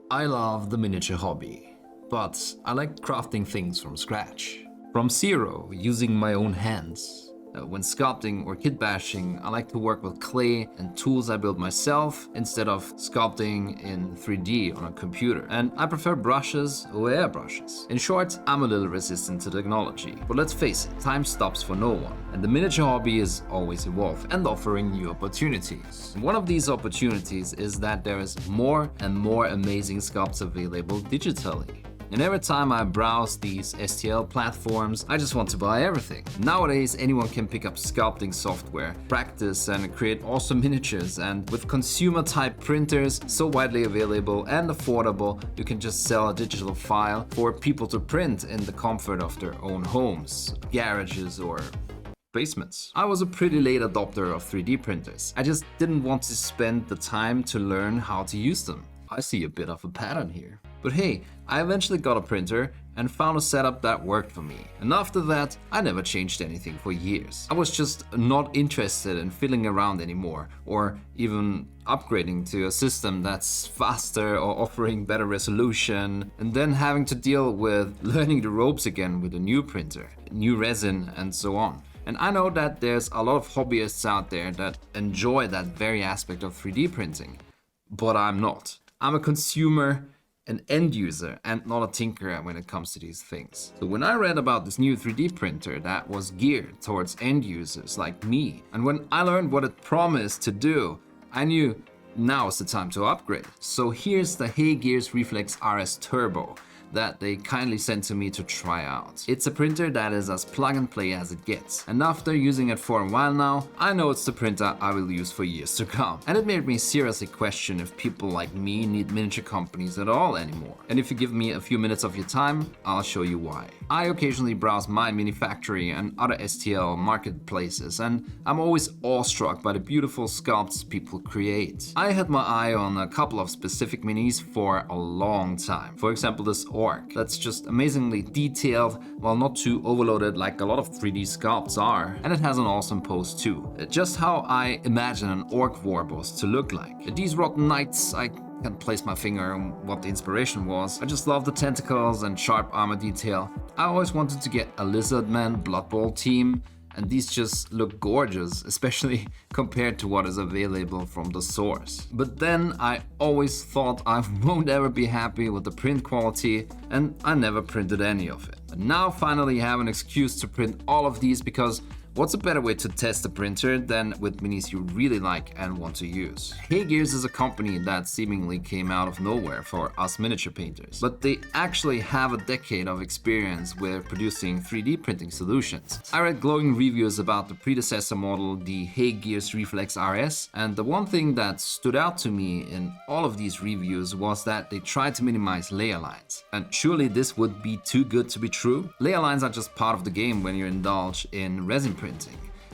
I love the miniature hobby, but I like crafting things from scratch. From zero, using my own hands. When sculpting or kit bashing, I like to work with clay and tools I build myself instead of sculpting in 3D on a computer. And I prefer brushes or airbrushes. In short, I'm a little resistant to technology. But let's face it, time stops for no one. And the miniature hobby is always evolving and offering new opportunities. And one of these opportunities is that there is more and more amazing sculpts available digitally. And every time I browse these STL platforms, I just want to buy everything. Nowadays, anyone can pick up sculpting software, practice and create awesome miniatures. And with consumer-type printers so widely available and affordable, you can just sell a digital file for people to print in the comfort of their own homes, garages or basements. I was a pretty late adopter of 3D printers. I just didn't want to spend the time to learn how to use them. I see a bit of a pattern here. But hey, I eventually got a printer and found a setup that worked for me. And after that, I never changed anything for years. I was just not interested in fiddling around anymore, or even upgrading to a system that's faster or offering better resolution, and then having to deal with learning the ropes again with a new printer, new resin, and so on. And I know that there's a lot of hobbyists out there that enjoy that very aspect of 3D printing, but I'm not. I'm a consumer, an end user, and not a tinkerer when it comes to these things. So when I read about this new 3D printer that was geared towards end users like me, and when I learned what it promised to do, I knew now is the time to upgrade. So here's the HeyGears Reflex RS Turbo that they kindly sent to me to try out. It's a printer that is as plug and play as it gets. And after using it for a while now, I know it's the printer I will use for years to come. And it made me seriously question if people like me need miniature companies at all anymore. And if you give me a few minutes of your time, I'll show you why. I occasionally browse My Mini Factory and other STL marketplaces, and I'm always awestruck by the beautiful sculpts people create. I had my eye on a couple of specific minis for a long time. For example, this orc that's just amazingly detailed while not too overloaded like a lot of 3D sculpts are, and it has an awesome pose too. Just how I imagine an orc war boss to look like. These rotten knights, I can't place my finger on what the inspiration was. I just love the tentacles and sharp armor detail. I always wanted to get a Lizardman Blood Bowl team, and these just look gorgeous, especially compared to what is available from the source. But then I always thought I won't ever be happy with the print quality, and I never printed any of it. But now finally I have an excuse to print all of these, because what's a better way to test a printer than with minis you really like and want to use? HeyGears is a company that seemingly came out of nowhere for us miniature painters, but they actually have a decade of experience with producing 3D printing solutions. I read glowing reviews about the predecessor model, the HeyGears Reflex RS, and the one thing that stood out to me in all of these reviews was that they tried to minimize layer lines. And surely this would be too good to be true? Layer lines are just part of the game when you indulge in resin printing.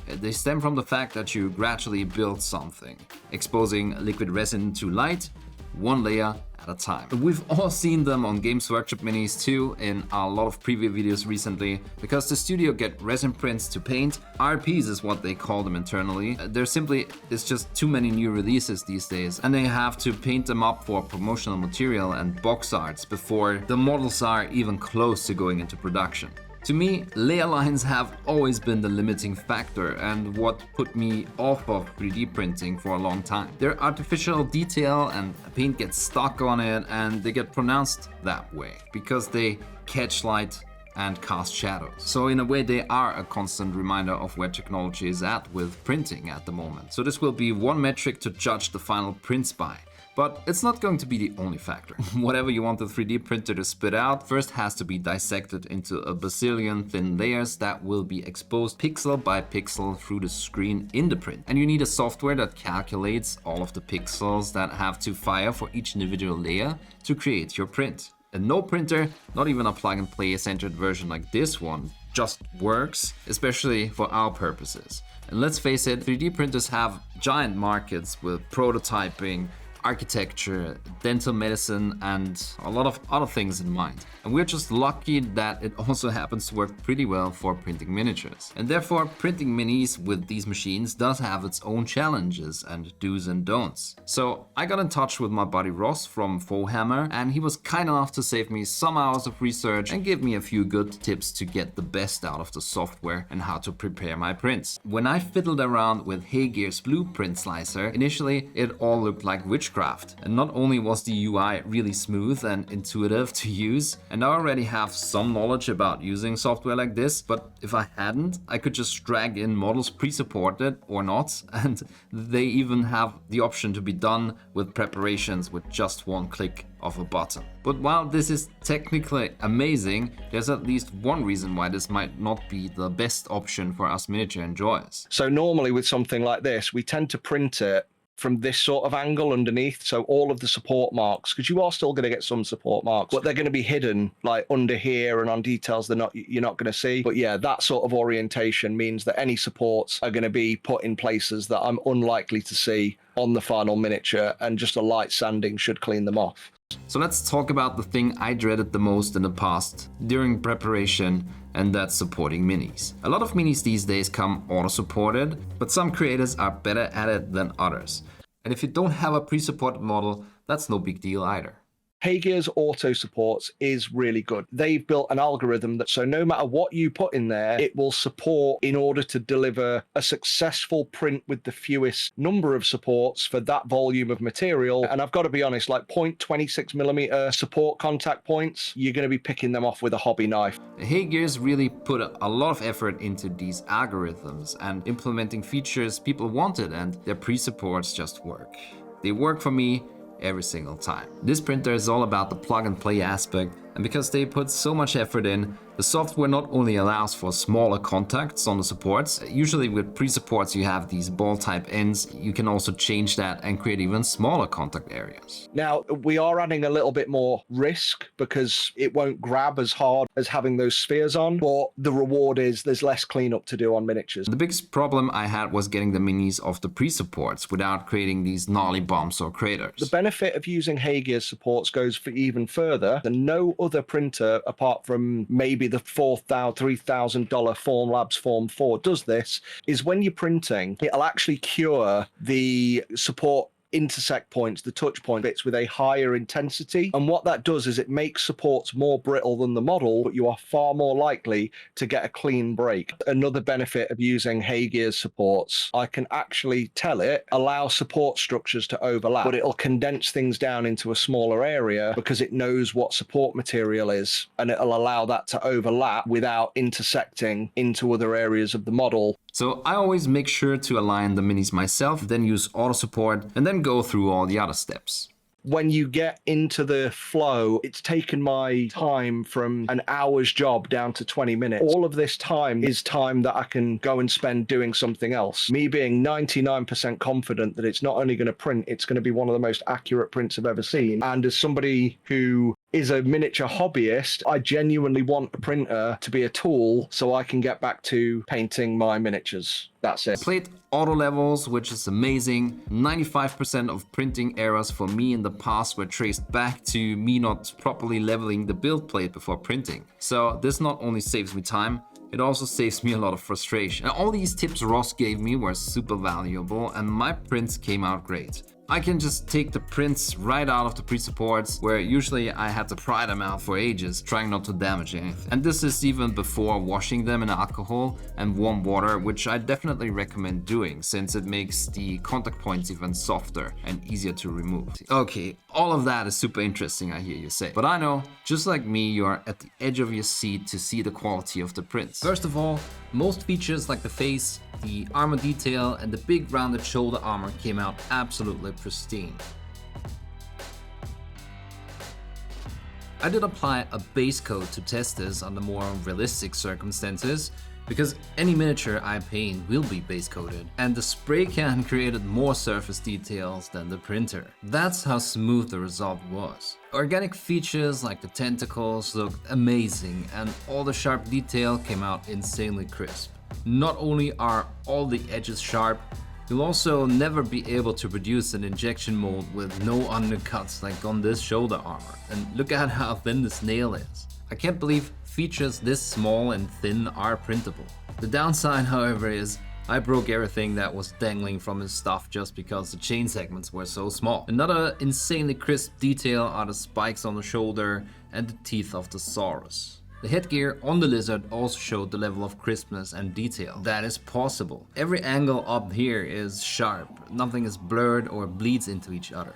They stem from the fact that you gradually build something, exposing liquid resin to light, one layer at a time. We've all seen them on Games Workshop minis too, in a lot of preview videos recently, because the studio get resin prints to paint. RPs is what they call them internally. There simply is just too many new releases these days, and they have to paint them up for promotional material and box arts before the models are even close to going into production. To me, layer lines have always been the limiting factor and what put me off of 3D printing for a long time. They're artificial detail and paint gets stuck on it, and they get pronounced that way because they catch light and cast shadows. So in a way they are a constant reminder of where technology is at with printing at the moment. So this will be one metric to judge the final prints by. But it's not going to be the only factor. Whatever you want the 3D printer to spit out first has to be dissected into a bazillion thin layers that will be exposed pixel by pixel through the screen in the print. And you need a software that calculates all of the pixels that have to fire for each individual layer to create your print. And no printer, not even a plug-and-play centered version like this one, just works, especially for our purposes. And let's face it, 3D printers have giant markets with prototyping, architecture, dental medicine, and a lot of other things in mind. And we're just lucky that it also happens to work pretty well for printing miniatures. And therefore, printing minis with these machines does have its own challenges and do's and don'ts. So I got in touch with my buddy Ross from Fohammer, and he was kind enough to save me some hours of research and give me a few good tips to get the best out of the software and how to prepare my prints. When I fiddled around with HeyGears Blueprint Slicer, initially it all looked like witchcraft. And not only was the UI really smooth and intuitive to use, and I already have some knowledge about using software like this, but if I hadn't, I could just drag in models pre-supported or not, and they even have the option to be done with preparations with just one click of a button. But while this is technically amazing, there's at least one reason why this might not be the best option for us miniature enjoyers. So normally with something like this, we tend to print it from this sort of angle underneath, so all of the support marks, because you are still going to get some support marks, but they're going to be hidden like under here and on details you're not going to see. But yeah, that sort of orientation means that any supports are going to be put in places that I'm unlikely to see on the final miniature, and just a light sanding should clean them off. So let's talk about the thing I dreaded the most in the past during preparation, and that's supporting minis. A lot of minis these days come auto-supported, but some creators are better at it than others. And if you don't have a pre-supported model, that's no big deal either. HeyGears Auto Supports is really good. They've built an algorithm that, so no matter what you put in there, it will support in order to deliver a successful print with the fewest number of supports for that volume of material. And I've got to be honest, like 0.26mm support contact points, you're going to be picking them off with a hobby knife. HeyGears really put a lot of effort into these algorithms and implementing features people wanted, and their pre-supports just work. They work for me every single time. This printer is all about the plug and play aspect, and because they put so much effort in, the software not only allows for smaller contacts on the supports. Usually with pre-supports you have these ball type ends. You can also change that and create even smaller contact areas. Now, we are adding a little bit more risk because it won't grab as hard as having those spheres on, but the reward is there's less cleanup to do on miniatures. The biggest problem I had was getting the minis off the pre-supports without creating these gnarly bumps or craters. The benefit of using HeyGears supports goes for even further than no other printer apart from maybe the $3,000 Formlabs Form 4 does this, is when you're printing, it'll actually cure the support intersect points, the touch point bits, with a higher intensity. And what that does is it makes supports more brittle than the model, but you are far more likely to get a clean break. Another benefit of using HeyGears supports, I can actually tell it allow support structures to overlap, but it'll condense things down into a smaller area because it knows what support material is, and it'll allow that to overlap without intersecting into other areas of the model. So I always make sure to align the minis myself, then use auto support, and then go through all the other steps. When you get into the flow, it's taken my time from an hour's job down to 20 minutes. All of this time is time that I can go and spend doing something else. Me being 99% confident that it's not only going to print, it's going to be one of the most accurate prints I've ever seen. And as somebody who is a miniature hobbyist, I genuinely want a printer to be a tool so I can get back to painting my miniatures. That's it. Plate auto levels, which is amazing. 95% of printing errors for me in the past were traced back to me not properly leveling the build plate before printing. So this not only saves me time, it also saves me a lot of frustration. And all these tips Ross gave me were super valuable, and my prints came out great. I can just take the prints right out of the pre-supports, where usually I had to pry them out for ages, trying not to damage anything. And this is even before washing them in alcohol and warm water, which I definitely recommend doing, since it makes the contact points even softer and easier to remove. Okay, all of that is super interesting, I hear you say. But I know, just like me, you are at the edge of your seat to see the quality of the prints. First of all, most features like the face, the armor detail, and the big rounded shoulder armor came out absolutely pristine. I did apply a base coat to test this under more realistic circumstances, because any miniature I paint will be base coated, and the spray can created more surface details than the printer. That's how smooth the result was. Organic features like the tentacles looked amazing, and all the sharp detail came out insanely crisp. Not only are all the edges sharp, You'll also never be able to produce an injection mold with no undercuts like on this shoulder armor. And look at how thin this nail is. I can't believe features this small and thin are printable. The downside, however, is I broke everything that was dangling from his stuff just because the chain segments were so small. Another insanely crisp detail are the spikes on the shoulder and the teeth of the saurus. The headgear on the lizard also showed the level of crispness and detail that is possible. Every angle up here is sharp, nothing is blurred or bleeds into each other.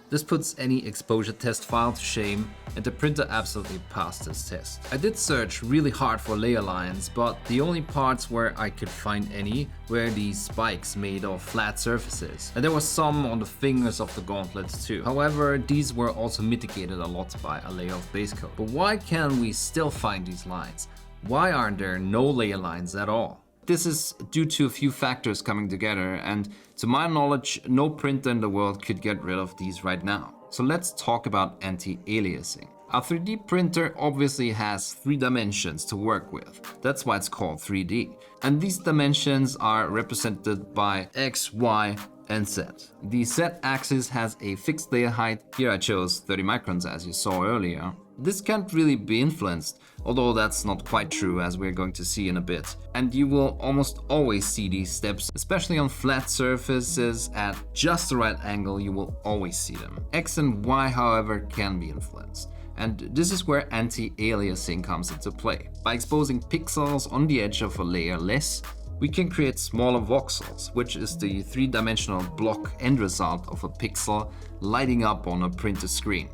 This puts any exposure test file to shame, and the printer absolutely passed this test. I did search really hard for layer lines, but the only parts where I could find any were these spikes made of flat surfaces, and there were some on the fingers of the gauntlets too. However, these were also mitigated a lot by a layer of base coat. But why can we still find these lines? Why aren't there no layer lines at all? This is due to a few factors coming together, and to my knowledge, no printer in the world could get rid of these right now. So let's talk about anti-aliasing. A 3D printer obviously has 3 dimensions to work with. That's why it's called 3D. And these dimensions are represented by X, Y, and Z. The Z axis has a fixed layer height. Here I chose 30 microns as you saw earlier. This can't really be influenced, although that's not quite true as we're going to see in a bit. And you will almost always see these steps, especially on flat surfaces at just the right angle, you will always see them. X and Y, however, can be influenced. And this is where anti-aliasing comes into play. By exposing pixels on the edge of a layer less, we can create smaller voxels, which is the 3-dimensional block end result of a pixel lighting up on a printer screen.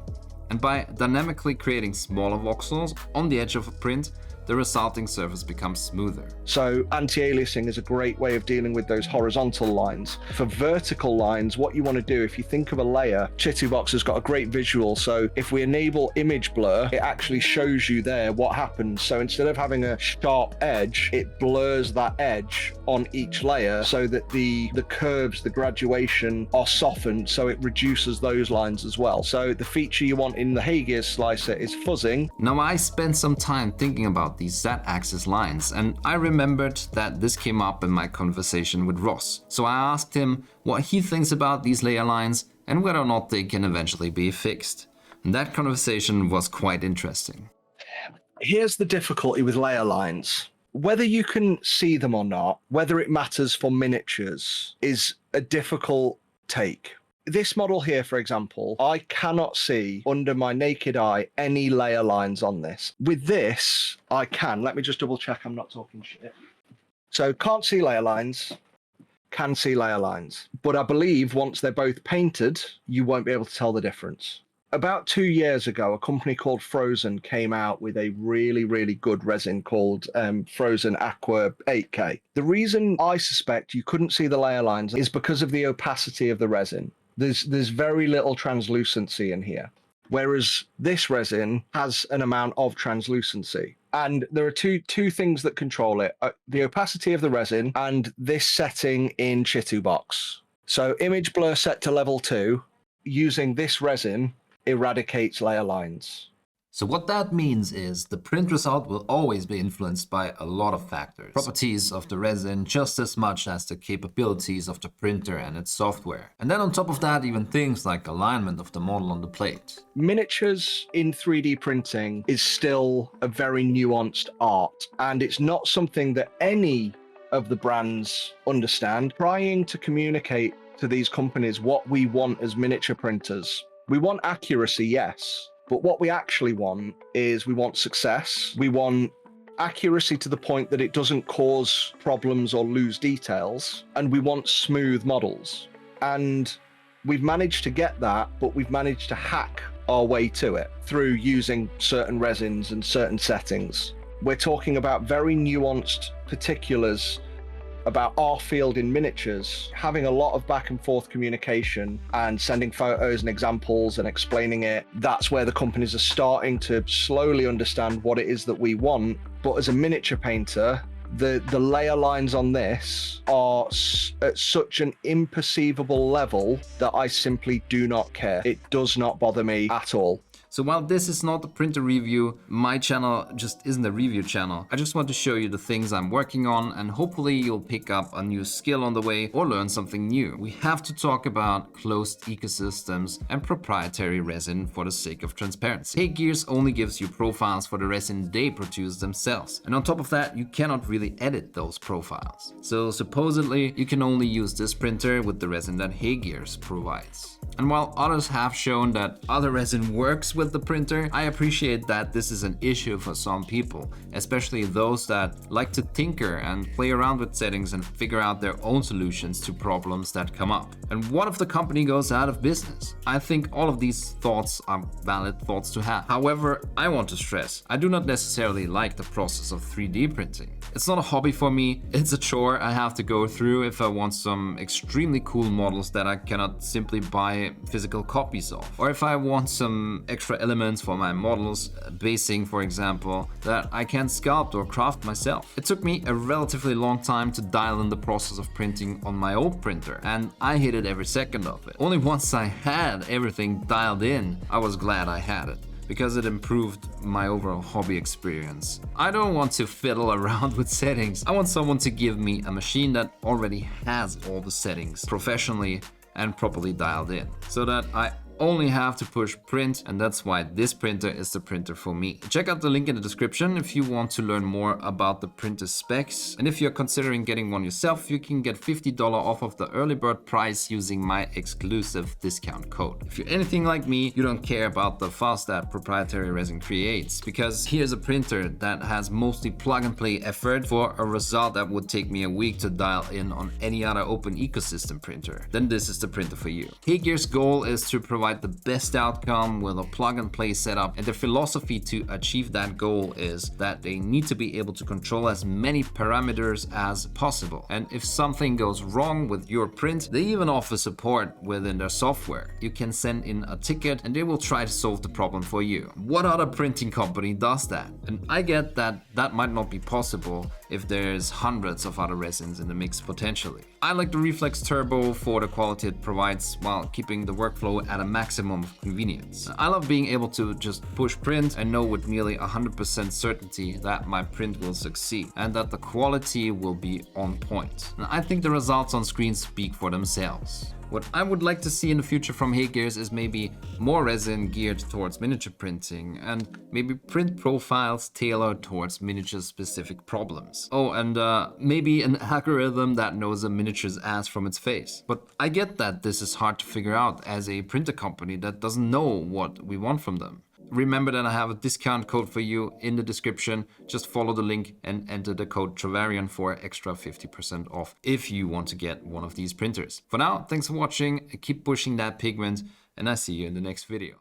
And by dynamically creating smaller voxels on the edge of a print, the resulting surface becomes smoother. So anti-aliasing is a great way of dealing with those horizontal lines. For vertical lines, what you want to do, if you think of a layer, Chitubox has got a great visual. So if we enable image blur, it actually shows you there what happens. So instead of having a sharp edge, it blurs that edge on each layer so that the curves, the graduation are softened, so it reduces those lines as well. So the feature you want in the HeyGears slicer is fuzzing. Now I spent some time thinking about these Z-axis lines, and I remembered that this came up in my conversation with Ross. So I asked him what he thinks about these layer lines and whether or not they can eventually be fixed. And that conversation was quite interesting. Here's the difficulty with layer lines. Whether you can see them or not, whether it matters for miniatures, is a difficult take. This model here, for example, I cannot see under my naked eye any layer lines on this. With this, I can. Let me just double check I'm not talking shit. So can't see layer lines, can see layer lines. But I believe once they're both painted, you won't be able to tell the difference. About 2 years ago, a company called Frozen came out with a really, really good resin called Frozen Aqua 8K. The reason I suspect you couldn't see the layer lines is because of the opacity of the resin. There's very little translucency in here, whereas this resin has an amount of translucency. And there are two things that control it, the opacity of the resin and this setting in Chitubox. So image blur set to level 2, using this resin eradicates layer lines. So what that means is the print result will always be influenced by a lot of factors. Properties of the resin just as much as the capabilities of the printer and its software. And then on top of that, even things like alignment of the model on the plate. Miniatures in 3D printing is still a very nuanced art, and it's not something that any of the brands understand. Trying to communicate to these companies what we want as miniature printers. We want accuracy, yes. But what we actually want is we want success. We want accuracy to the point that it doesn't cause problems or lose details. And we want smooth models. And we've managed to get that, but we've managed to hack our way to it through using certain resins and certain settings. We're talking about very nuanced particulars about our field in miniatures, having a lot of back and forth communication and sending photos and examples and explaining it. That's where the companies are starting to slowly understand what it is that we want. But as a miniature painter, the layer lines on this are at such an imperceivable level that I simply do not care. It does not bother me at all. So while this is not a printer review, my channel just isn't a review channel. I just want to show you the things I'm working on, and hopefully you'll pick up a new skill on the way or learn something new. We have to talk about closed ecosystems and proprietary resin for the sake of transparency. HeyGears only gives you profiles for the resin they produce themselves. And on top of that, you cannot really edit those profiles. So supposedly, you can only use this printer with the resin that HeyGears provides. And while others have shown that other resin works with the printer, I appreciate that this is an issue for some people, especially those that like to tinker and play around with settings and figure out their own solutions to problems that come up. And what if the company goes out of business? I think all of these thoughts are valid thoughts to have. However, I want to stress, I do not necessarily like the process of 3D printing. It's not a hobby for me, it's a chore I have to go through if I want some extremely cool models that I cannot simply buy physical copies of. Or if I want some extra elements for my models, basing for example, that I can't sculpt or craft myself. It took me a relatively long time to dial in the process of printing on my old printer, and I hated every second of it. Only once I had everything dialed in, I was glad I had it, because it improved my overall hobby experience. I don't want to fiddle around with settings. I want someone to give me a machine that already has all the settings professionally and properly dialed in, so that I only have to push print, and that's why this printer is the printer for me. Check out the link in the description if you want to learn more about the printer specs, and if you're considering getting one yourself, you can get $50 off of the early bird price using my exclusive discount code. If you're anything like me, you don't care about the fuss that proprietary resin creates, because here's a printer that has mostly plug and play effort for a result that would take me a week to dial in on any other open ecosystem printer. Then this is the printer for you. HeyGears' goal is to provide the best outcome with a plug and play setup, and their philosophy to achieve that goal is that they need to be able to control as many parameters as possible. And if something goes wrong with your print, they even offer support within their software. You can send in a ticket and they will try to solve the problem for you. What other printing company does that? And I get that that might not be possible if there's hundreds of other resins in the mix potentially. I like the Reflex Turbo for the quality it provides while keeping the workflow at a maximum of convenience. I love being able to just push print and know with nearly 100% certainty that my print will succeed and that the quality will be on point. And I think the results on screen speak for themselves. What I would like to see in the future from HeyGears is maybe more resin geared towards miniature printing, and maybe print profiles tailored towards miniature specific problems. Oh, and maybe an algorithm that knows a miniature's ass from its face. But I get that this is hard to figure out as a printer company that doesn't know what we want from them. Remember that I have a discount code for you in the description. Just follow the link and enter the code Travarian for extra 50% off if you want to get one of these printers. For now, thanks for watching, keep pushing that pigment, and I see you in the next video.